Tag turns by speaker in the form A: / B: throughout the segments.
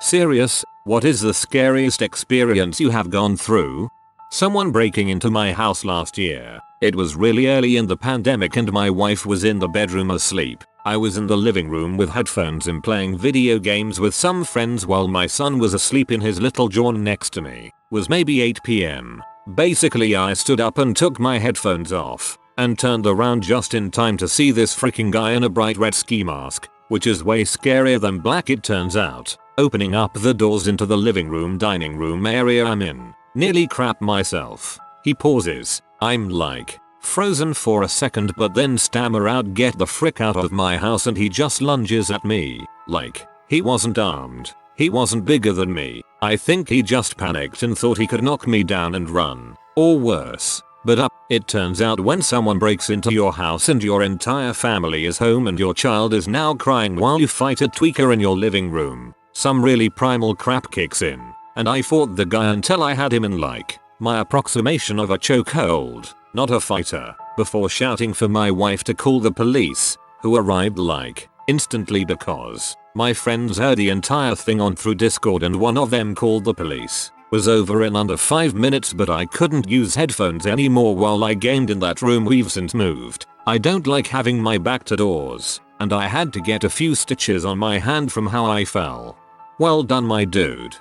A: Serious, what is the scariest experience you have gone through? Someone breaking into my house last year. It was really early in the pandemic and my wife was in the bedroom asleep. I was in the living room with headphones and playing video games with some friends while my son was asleep in his little john next to me. Was maybe 8 PM. Basically I stood up and took my headphones off and turned around just in time to see this freaking guy in a bright red ski mask, which is way scarier than black it turns out, opening up the doors into the living room dining room area I'm in. Nearly crap myself. He pauses. I'm like frozen for a second but then stammer out get the frick out of my house and he just lunges at me. Like, he wasn't armed. He wasn't bigger than me. I think he just panicked and thought he could knock me down and run. Or worse. But it turns out when someone breaks into your house and your entire family is home and your child is now crying while you fight a tweaker in your living room, some really primal crap kicks in. And I fought the guy until I had him in like my approximation of a chokehold, not a fighter, before shouting for my wife to call the police, who arrived like instantly because my friends heard the entire thing on through Discord and one of them called the police. Was over in under 5 minutes but I couldn't use headphones anymore while I gamed in that room. We've since moved. I don't like having my back to doors, and I had to get a few stitches on my hand from how I fell. Well done my dude.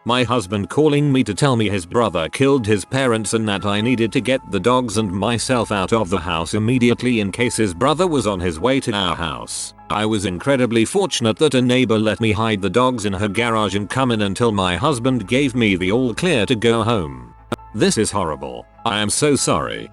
A: My husband calling me to tell me his brother killed his parents and that I needed to get the dogs and myself out of the house immediately in case his brother was on his way to our house. I was incredibly fortunate that a neighbor let me hide the dogs in her garage and come in until my husband gave me the all clear to go home. This is horrible. I am so sorry.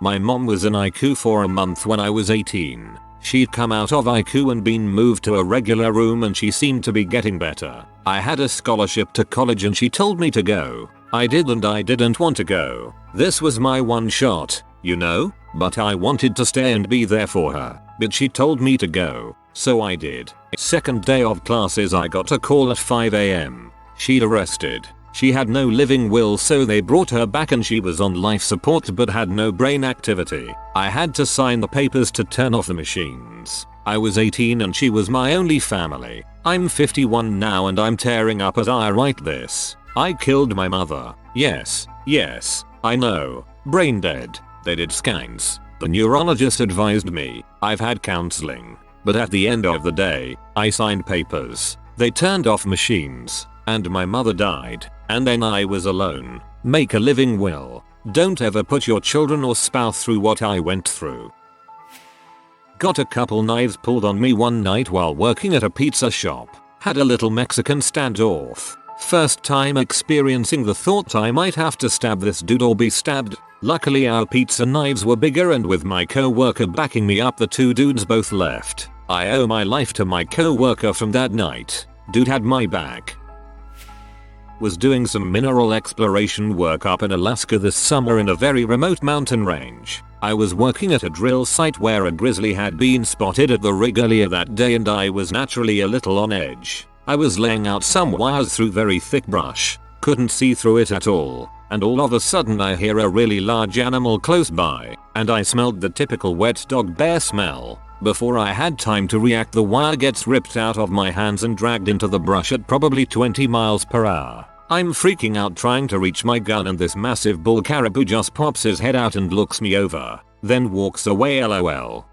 A: My mom was in ICU for a month when I was 18. She'd come out of ICU and been moved to a regular room and she seemed to be getting better. I had a scholarship to college and she told me to go. I did and I didn't want to go. This was my one shot, you know, but I wanted to stay and be there for her. But she told me to go, so I did. Second day of classes I got a call at 5 AM. She'd arrested. She had no living will so they brought her back and she was on life support but had no brain activity. I had to sign the papers to turn off the machines. I was 18 and she was my only family. I'm 51 now and I'm tearing up as I write this. I killed my mother. Yes, I know. Brain dead. They did scans. The neurologist advised me. I've had counseling. But at the end of the day, I signed papers. They turned off machines. And my mother died. And then I was alone. Make a living will. Don't ever put your children or spouse through what I went through. Got a couple knives pulled on me one night while working at a pizza shop. Had a little Mexican standoff. First time experiencing the thought I might have to stab this dude or be stabbed. Luckily our pizza knives were bigger and with my co-worker backing me up the two dudes both left. I owe my life to my co-worker from that night. Dude had my back. Was doing some mineral exploration work up in Alaska this summer in a very remote mountain range. I was working at a drill site where a grizzly had been spotted at the rig earlier that day and I was naturally a little on edge. I was laying out some wires through very thick brush, couldn't see through it at all, and all of a sudden I hear a really large animal close by, and I smelled the typical wet dog bear smell. Before I had time to react the wire gets ripped out of my hands and dragged into the brush at probably 20 miles per hour. I'm freaking out trying to reach my gun and this massive bull caribou just pops his head out and looks me over, then walks away lol.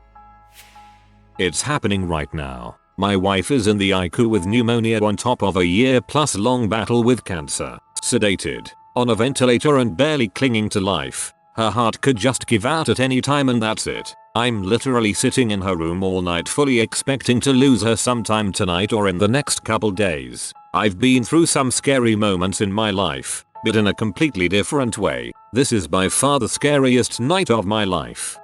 A: It's happening right now. My wife is in the ICU with pneumonia on top of a year-plus long battle with cancer, sedated, on a ventilator and barely clinging to life. Her heart could just give out at any time and that's it. I'm literally sitting in her room all night fully expecting to lose her sometime tonight or in the next couple days. I've been through some scary moments in my life, but in a completely different way. This is by far the scariest night of my life.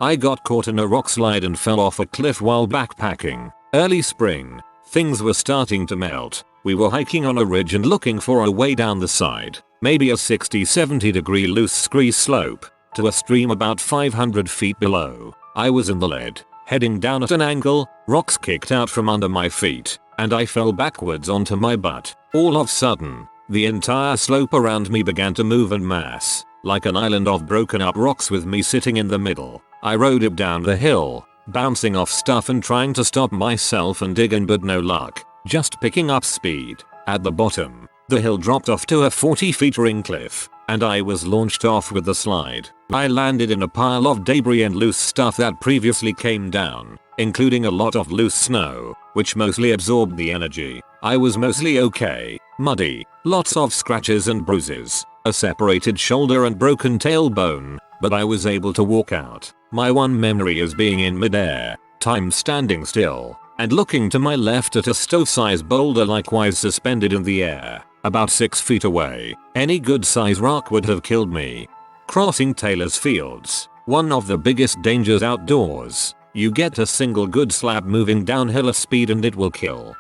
A: I got caught in a rock slide and fell off a cliff while backpacking. Early spring. Things were starting to melt. We were hiking on a ridge and looking for a way down the side, maybe a 60-70 degree loose scree slope, to a stream about 500 feet below. I was in the lead, heading down at an angle, rocks kicked out from under my feet, and I fell backwards onto my butt. All of a sudden, the entire slope around me began to move en masse, like an island of broken up rocks with me sitting in the middle. I rode it down the hill, bouncing off stuff and trying to stop myself and dig in, but no luck, just picking up speed. At the bottom, the hill dropped off to a 40-feet cliff, and I was launched off with the slide. I landed in a pile of debris and loose stuff that previously came down, including a lot of loose snow, which mostly absorbed the energy. I was mostly okay, muddy, lots of scratches and bruises, a separated shoulder and broken tailbone, but I was able to walk out. My one memory is being in midair, time standing still, and looking to my left at a stove-sized boulder likewise suspended in the air, about 6 feet away. Any good size rock would have killed me. Crossing Taylor's Fields, one of the biggest dangers outdoors. You get a single good slab moving downhill a speed and it will kill.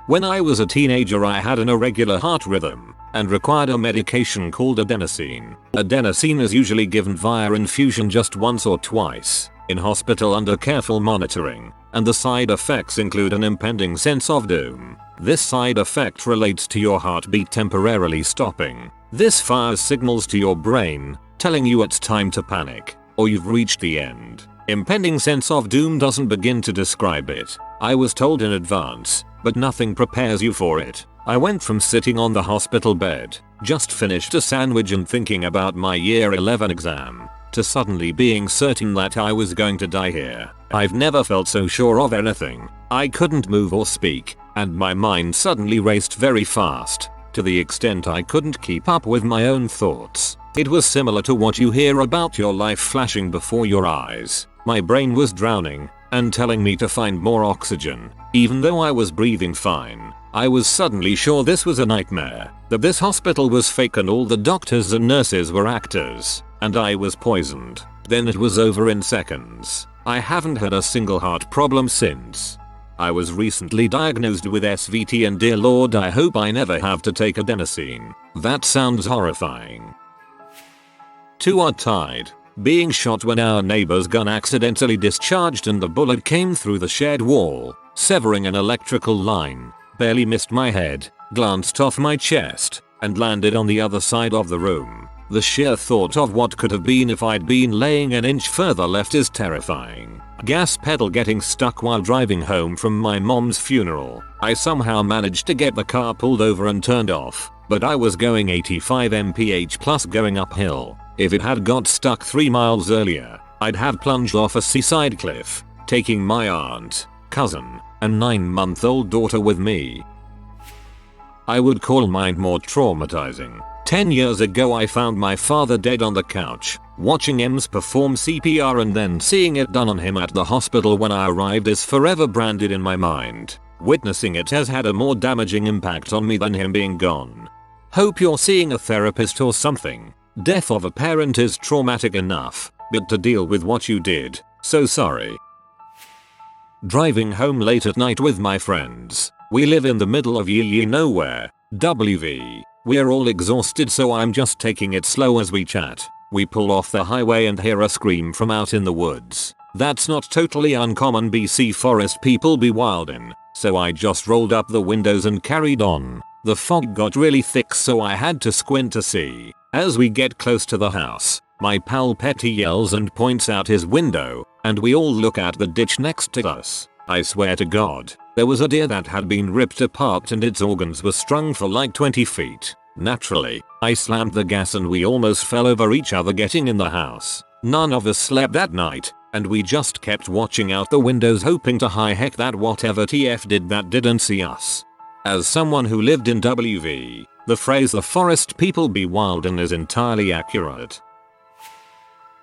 A: When I was a teenager I had an irregular heart rhythm and required a medication called adenosine. Adenosine is usually given via infusion just once or twice in hospital under careful monitoring, and the side effects include an impending sense of doom. This side effect relates to your heartbeat temporarily stopping. This fires signals to your brain, telling you it's time to panic, or you've reached the end. Impending sense of doom doesn't begin to describe it. I was told in advance, but nothing prepares you for it. I went from sitting on the hospital bed, just finished a sandwich and thinking about my year 11 exam, to suddenly being certain that I was going to die here. I've never felt so sure of anything. I couldn't move or speak, and my mind suddenly raced very fast, to the extent I couldn't keep up with my own thoughts. It was similar to what you hear about your life flashing before your eyes. My brain was drowning and telling me to find more oxygen. Even though I was breathing fine, I was suddenly sure this was a nightmare, that this hospital was fake and all the doctors and nurses were actors, and I was poisoned. Then it was over in seconds. I haven't had a single heart problem since. I was recently diagnosed with SVT and dear lord I hope I never have to take adenosine. That sounds horrifying. 2 are tied. Being shot when our neighbor's gun accidentally discharged and the bullet came through the shed wall, severing an electrical line, barely missed my head, glanced off my chest, and landed on the other side of the room. The sheer thought of what could have been if I'd been laying an inch further left is terrifying. Gas pedal getting stuck while driving home from my mom's funeral. I somehow managed to get the car pulled over and turned off, but I was going 85 mph plus going uphill. If it had got stuck 3 miles earlier, I'd have plunged off a seaside cliff, taking my aunt, cousin, and 9-month-old daughter with me. I would call mine more traumatizing. 10 years ago I found my father dead on the couch, watching Ems perform CPR and then seeing it done on him at the hospital when I arrived is forever branded in my mind. Witnessing it has had a more damaging impact on me than him being gone. Hope you're seeing a therapist or something. Death of a parent is traumatic enough, but to deal with what you did, so sorry. Driving home late at night with my friends. We live in the middle of nowhere, WV. We're all exhausted so I'm just taking it slow as we chat. We pull off the highway and hear a scream from out in the woods. That's not totally uncommon, BC forest people be wildin', so I just rolled up the windows and carried on. The fog got really thick so I had to squint to see. As we get close to the house, my pal Petty yells and points out his window, and we all look at the ditch next to us. I swear to God, there was a deer that had been ripped apart and its organs were strung for like 20 feet. Naturally, I slammed the gas and we almost fell over each other getting in the house. None of us slept that night, and we just kept watching out the windows hoping to high heck that whatever TF did that didn't see us. As someone who lived in WV, the phrase "the forest people be wildin" is entirely accurate.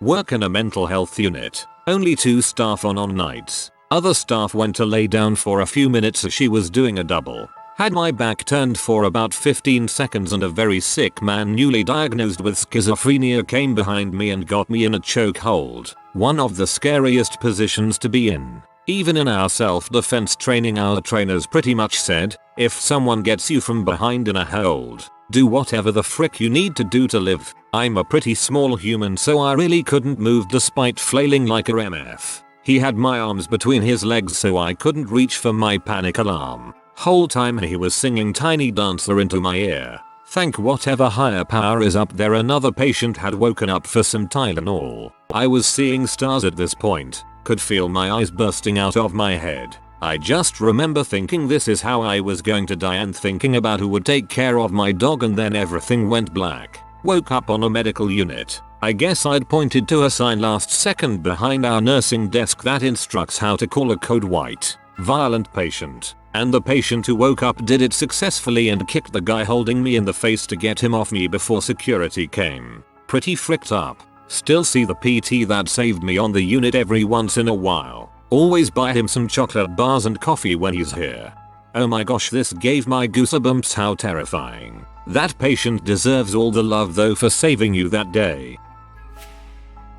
A: Work in a mental health unit. Only 2 staff on nights. Other staff went to lay down for a few minutes as she was doing a double. Had my back turned for about 15 seconds and a very sick man newly diagnosed with schizophrenia came behind me and got me in a chokehold. One of the scariest positions to be in. Even in our self-defense training our trainers pretty much said, if someone gets you from behind in a hold, do whatever the frick you need to do to live. I'm a pretty small human so I really couldn't move despite flailing like a MF. He had my arms between his legs so I couldn't reach for my panic alarm. Whole time he was singing Tiny Dancer into my ear. Thank whatever higher power is up there another patient had woken up for some Tylenol. I was seeing stars at this point. Could feel my eyes bursting out of my head. I just remember thinking this is how I was going to die and thinking about who would take care of my dog, and then everything went black. Woke up on a medical unit. I guess I'd pointed to a sign last second behind our nursing desk that instructs how to call a code white violent patient, and the patient who woke up did it successfully and kicked the guy holding me in the face to get him off me before security came. Pretty fricked up. Still see the PT that saved me on the unit every once in a while. Always buy him some chocolate bars and coffee when he's here. Oh my gosh, this gave my goosebumps. How terrifying. That patient deserves all the love though for saving you that day.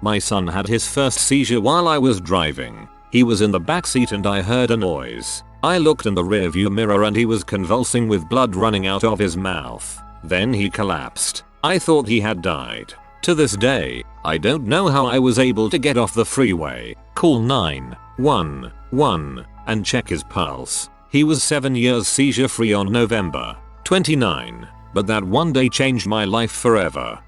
A: My son had his first seizure while I was driving. He was in the backseat and I heard a noise. I looked in the rearview mirror and he was convulsing with blood running out of his mouth. Then he collapsed. I thought he had died. To this day, I don't know how I was able to get off the freeway, call 911, and check his pulse. He was 7 years seizure free on November 29, but that one day changed my life forever.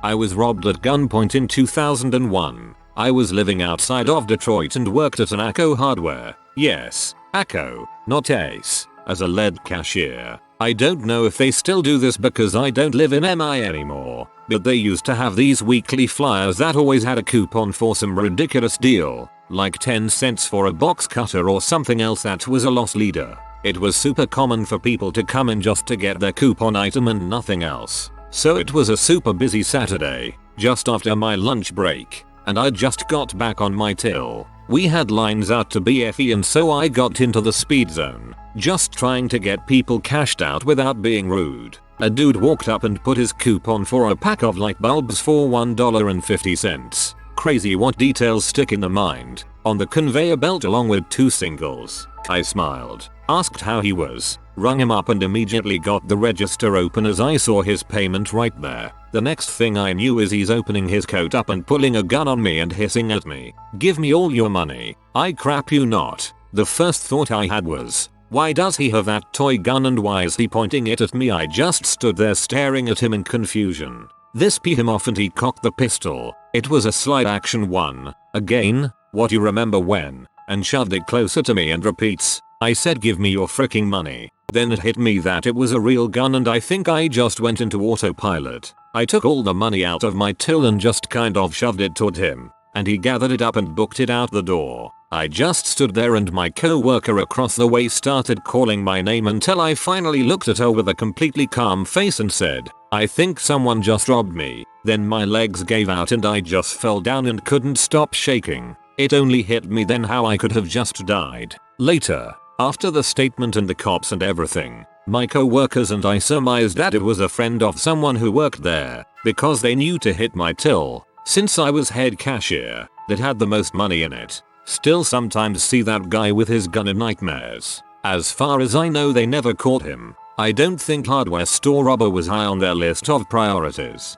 A: I was robbed at gunpoint in 2001. I was living outside of Detroit and worked at an ACO hardware, yes, ACO, not Ace, as a lead cashier. I don't know if they still do this because I don't live in MI anymore, but they used to have these weekly flyers that always had a coupon for some ridiculous deal, like 10 cents for a box cutter or something else that was a loss leader. It was super common for people to come in just to get their coupon item and nothing else. So it was a super busy Saturday, just after my lunch break, and I just got back on my till. We had lines out to BFE and so I got into the speed zone, just trying to get people cashed out without being rude. A dude walked up and put his coupon for a pack of light bulbs for $1.50. Crazy what details stick in the mind. On the conveyor belt along with 2 singles. I smiled, asked how he was, rung him up and immediately got the register open as I saw his payment right there. The next thing I knew is he's opening his coat up and pulling a gun on me and hissing at me. Give me all your money. I crap you not. The first thought I had was, why does he have that toy gun and why is he pointing it at me? I just stood there staring at him in confusion. This peed him off and he cocked the pistol. It was a slide action one. Again, what you remember when? And shoved it closer to me and repeats, I said give me your freaking money. Then it hit me that it was a real gun and I think I just went into autopilot. I took all the money out of my till and just kind of shoved it toward him, and he gathered it up and booked it out the door. I just stood there and my co-worker across the way started calling my name until I finally looked at her with a completely calm face and said, I think someone just robbed me. Then my legs gave out and I just fell down and couldn't stop shaking. It only hit me then how I could have just died. Later, after the statement and the cops and everything, my co-workers and I surmised that it was a friend of someone who worked there, because they knew to hit my till, since I was head cashier, that had the most money in it. Still sometimes see that guy with his gun in nightmares. As far as I know they never caught him. I don't think hardware store robber was high on their list of priorities.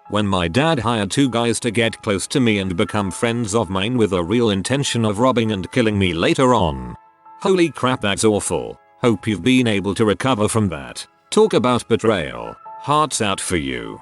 A: When my dad hired 2 guys to get close to me and become friends of mine with a real intention of robbing and killing me later on. Holy crap, that's awful. Hope you've been able to recover from that. Talk about betrayal. Hearts out for you.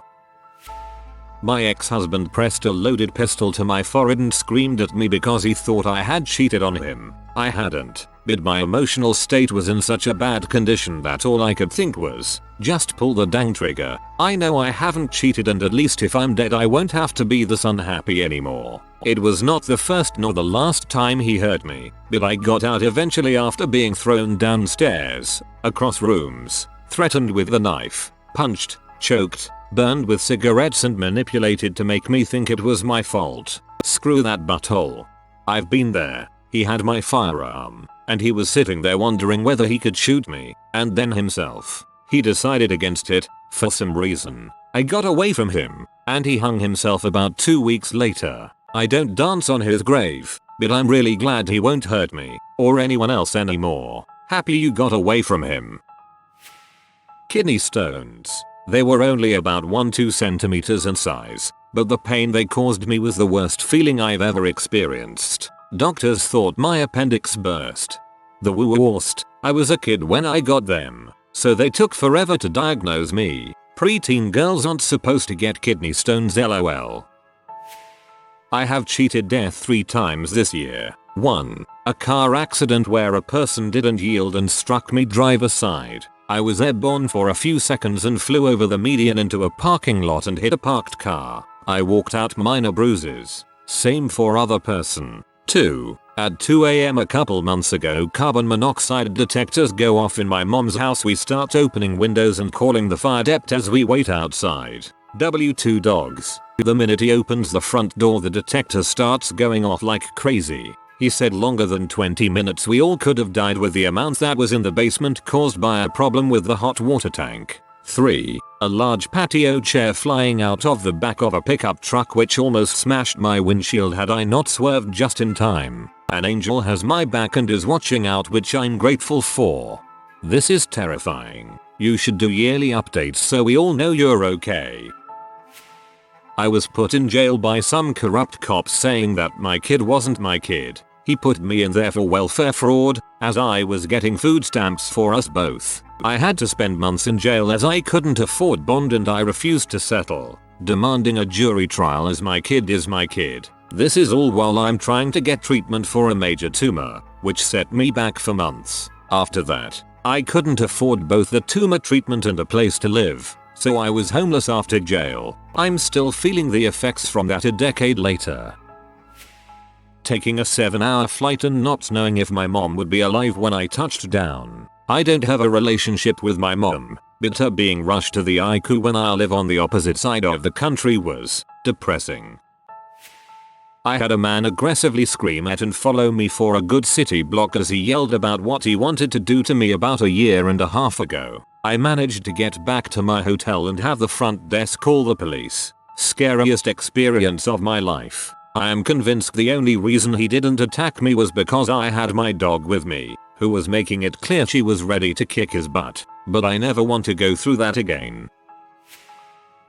A: My ex-husband pressed a loaded pistol to my forehead and screamed at me because he thought I had cheated on him. I hadn't, but my emotional state was in such a bad condition that all I could think was, just pull the dang trigger. I know I haven't cheated and at least if I'm dead I won't have to be this unhappy anymore. It was not the first nor the last time he hurt me, but I got out eventually after being thrown downstairs, across rooms, threatened with a knife, punched, choked, burned with cigarettes and manipulated to make me think it was my fault. Screw that butthole. I've been there. He had my firearm, and he was sitting there wondering whether he could shoot me, and then himself. He decided against it, for some reason. I got away from him, and he hung himself about 2 weeks later. I don't dance on his grave, but I'm really glad he won't hurt me, or anyone else anymore. Happy you got away from him. Kidney stones. They were only about 1-2 centimeters in size, but the pain they caused me was the worst feeling I've ever experienced. Doctors thought my appendix burst. The worst. I was a kid when I got them, so they took forever to diagnose me. Preteen girls aren't supposed to get kidney stones, lol. I have cheated death 3 times this year. 1. A car accident where a person didn't yield and struck me driver side. I was airborne for a few seconds and flew over the median into a parking lot and hit a parked car. I walked out minor bruises. Same for other person. 2. At 2 AM a couple months ago, carbon monoxide detectors go off in my mom's house. We start opening windows and calling the fire dept as we wait outside. W2 dogs. The minute he opens the front door, the detector starts going off like crazy. He said longer than 20 minutes. We all could have died with the amount that was in the basement caused by a problem with the hot water tank. 3. A large patio chair flying out of the back of a pickup truck which almost smashed my windshield had I not swerved just in time. An angel has my back and is watching out, which I'm grateful for. This is terrifying. You should do yearly updates so we all know you're okay. I was put in jail by some corrupt cops saying that my kid wasn't my kid. He put me in there for welfare fraud, as I was getting food stamps for us both. I had to spend months in jail as I couldn't afford bond and I refused to settle, demanding a jury trial as my kid is my kid. This is all while I'm trying to get treatment for a major tumor, which set me back for months. After that, I couldn't afford both the tumor treatment and a place to live, so I was homeless after jail. I'm still feeling the effects from that a decade later. Taking a 7-hour flight and not knowing if my mom would be alive when I touched down. I don't have a relationship with my mom, but her being rushed to the ICU when I live on the opposite side of the country was depressing. I had a man aggressively scream at and follow me for a good city block as he yelled about what he wanted to do to me about a year and a half ago. I managed to get back to my hotel and have the front desk call the police. Scariest experience of my life. I am convinced the only reason he didn't attack me was because I had my dog with me, who was making it clear she was ready to kick his butt, but I never want to go through that again.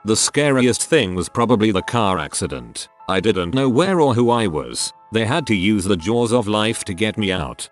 A: The scariest thing was probably the car accident. I didn't know where or who I was. They had to use the jaws of life to get me out.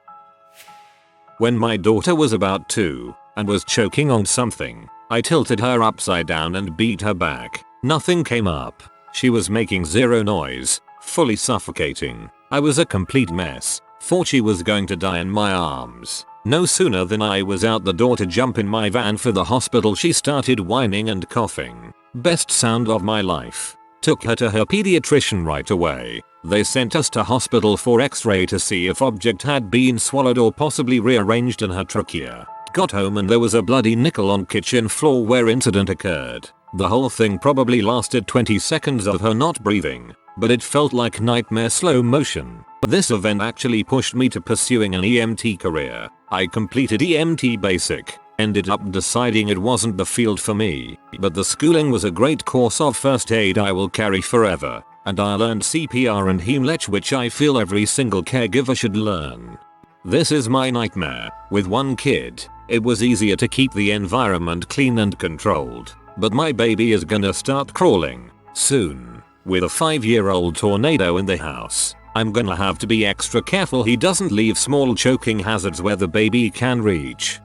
A: When my daughter was about 2 and was choking on something, I tilted her upside down and beat her back. Nothing came up. She was making zero noise, fully suffocating. I was a complete mess. Thought she was going to die in my arms. No sooner than I was out the door to jump in my van for the hospital, she started whining and coughing. Best sound of my life. Took her to her pediatrician right away. They sent us to hospital for x-ray to see if object had been swallowed or possibly rearranged in her trachea. Got home and there was a bloody nickel on kitchen floor where incident occurred. The whole thing probably lasted 20 seconds of her not breathing, but it felt like nightmare slow motion. This event actually pushed me to pursuing an EMT career. I completed EMT basic. Ended up deciding it wasn't the field for me, but the schooling was a great course of first aid I will carry forever, and I learned CPR and Heimlich, which I feel every single caregiver should learn. This is my nightmare. With 1 kid, it was easier to keep the environment clean and controlled, but my baby is gonna start crawling soon. With a 5-year-old tornado in the house, I'm gonna have to be extra careful he doesn't leave small choking hazards where the baby can reach.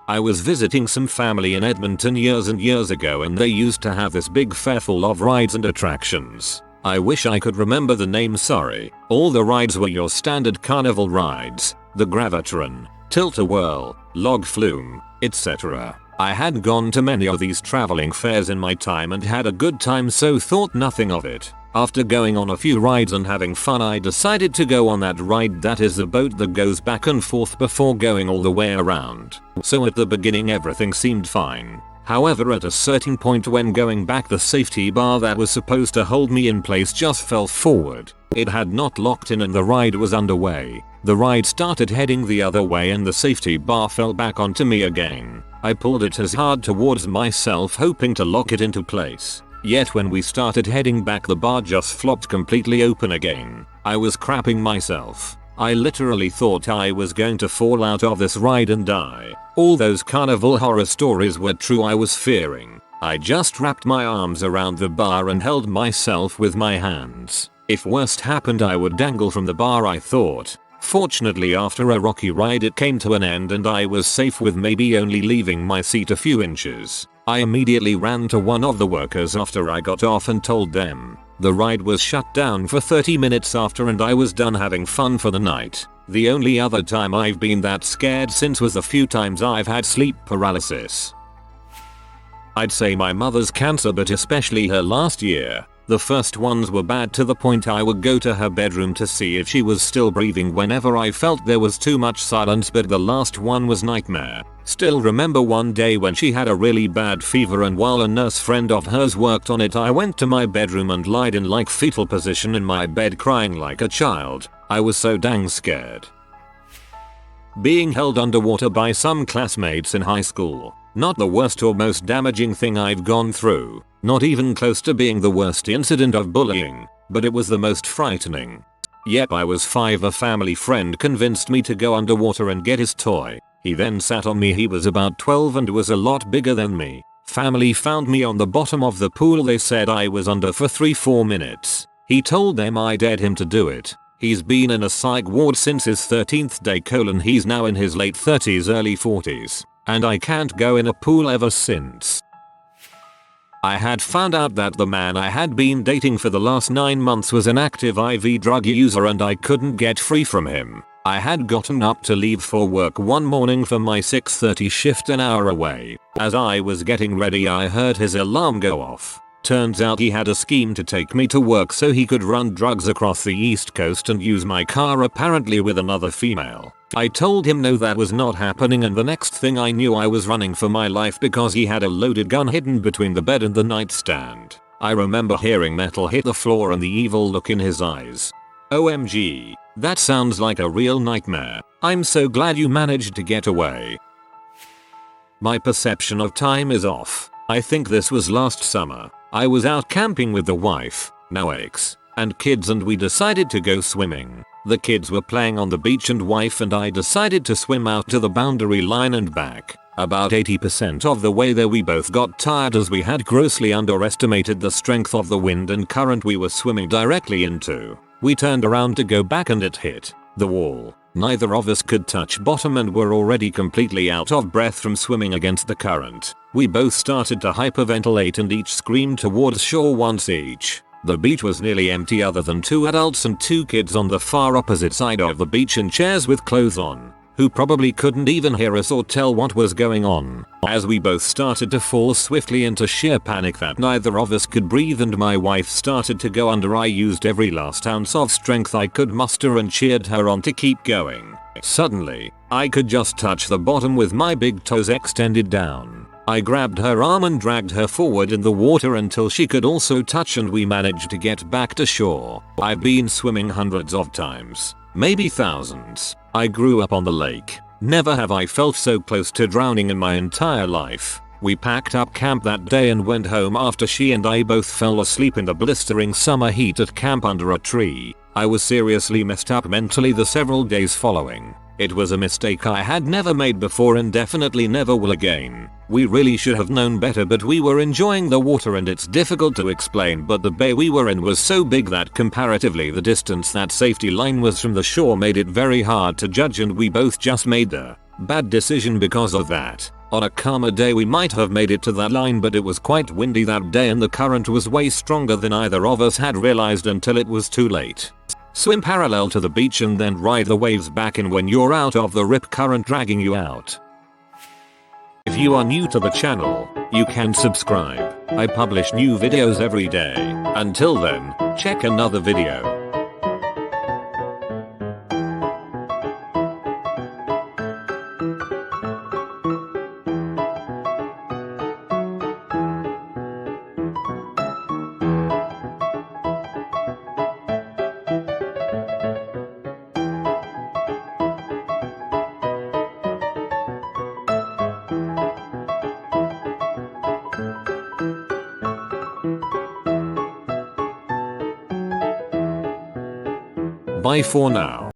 A: I was visiting some family in Edmonton years and years ago, and they used to have this big fair full of rides and attractions. I wish I could remember the name, sorry. All the rides were your standard carnival rides, the Gravitron, Tilt-A-Whirl, Log Flume, etc. I had gone to many of these traveling fairs in my time and had a good time, so thought nothing of it. After going on a few rides and having fun, I decided to go on that ride that is the boat that goes back and forth before going all the way around. So at the beginning everything seemed fine. However, at a certain point when going back, the safety bar that was supposed to hold me in place just fell forward. It had not locked in and the ride was underway. The ride started heading the other way and the safety bar fell back onto me again. I pulled it as hard towards myself, hoping to lock it into place. Yet when we started heading back, the bar just flopped completely open again. I was crapping myself. I literally thought I was going to fall out of this ride and die. All those carnival horror stories were true. I was fearing. I just wrapped my arms around the bar and held myself with my hands. If worst happened, I would dangle from the bar, I thought. Fortunately, after a rocky ride, it came to an end and I was safe, with maybe only leaving my seat a few inches. I immediately ran to one of the workers after I got off and told them, The ride was shut down for 30 minutes after and I was done having fun for the night. The only other time I've been that scared since was the few times I've had sleep paralysis. I'd say my mother's cancer, but especially her last year. The first ones were bad to the point I would go to her bedroom to see if she was still breathing whenever I felt there was too much silence, but the last one was nightmare. Still remember one day when she had a really bad fever, and while a nurse friend of hers worked on it, I went to my bedroom and lied in like fetal position in my bed crying like a child. I was so dang scared. Being held underwater by some classmates in high school. Not the worst or most damaging thing I've gone through. Not even close to being the worst incident of bullying, but it was the most frightening. Yep, I was 5. A family friend convinced me to go underwater and get his toy. He then sat on me. He was about 12 and was a lot bigger than me. Family found me on the bottom of the pool. They said I was under for 3-4 minutes. He told them I dared him to do it. He's been in a psych ward since his 13th day. He's now in his late 30s, early 40s. And I can't go in a pool ever since. I had found out that the man I had been dating for the last 9 months was an active IV drug user and I couldn't get free from him. I had gotten up to leave for work one morning for my 6:30 shift an hour away. As I was getting ready, I heard his alarm go off. Turns out he had a scheme to take me to work so he could run drugs across the East Coast and use my car, apparently with another female. I told him no, that was not happening, and the next thing I knew I was running for my life because he had a loaded gun hidden between the bed and the nightstand. I remember hearing metal hit the floor and the evil look in his eyes. OMG, that sounds like a real nightmare. I'm so glad you managed to get away. My perception of time is off. I think this was last summer. I was out camping with the wife, now ex, and kids, and we decided to go swimming. The kids were playing on the beach and wife and I decided to swim out to the boundary line and back. About 80% of the way there we both got tired as we had grossly underestimated the strength of the wind and current we were swimming directly into. We turned around to go back and it hit the wall. Neither of us could touch bottom and were already completely out of breath from swimming against the current. We both started to hyperventilate and each screamed towards shore once each. The beach was nearly empty other than 2 adults and 2 kids on the far opposite side of the beach in chairs with clothes on, who probably couldn't even hear us or tell what was going on. As we both started to fall swiftly into sheer panic that neither of us could breathe and my wife started to go under, I used every last ounce of strength I could muster and cheered her on to keep going. Suddenly, I could just touch the bottom with my big toes extended down. I grabbed her arm and dragged her forward in the water until she could also touch, and we managed to get back to shore. I've been swimming hundreds of times, maybe thousands. I grew up on the lake. Never have I felt so close to drowning in my entire life. We packed up camp that day and went home after she and I both fell asleep in the blistering summer heat at camp under a tree. I was seriously messed up mentally the several days following. It was a mistake I had never made before and definitely never will again. We really should have known better, but we were enjoying the water and it's difficult to explain, but the bay we were in was so big that comparatively the distance that safety line was from the shore made it very hard to judge, and we both just made the bad decision because of that. On a calmer day we might have made it to that line, but it was quite windy that day and the current was way stronger than either of us had realized until it was too late. Swim parallel to the beach and then ride the waves back in when you're out of the rip current dragging you out. If you are new to the channel, you can subscribe. I publish new videos every day. Until then, check another video. Bye for now.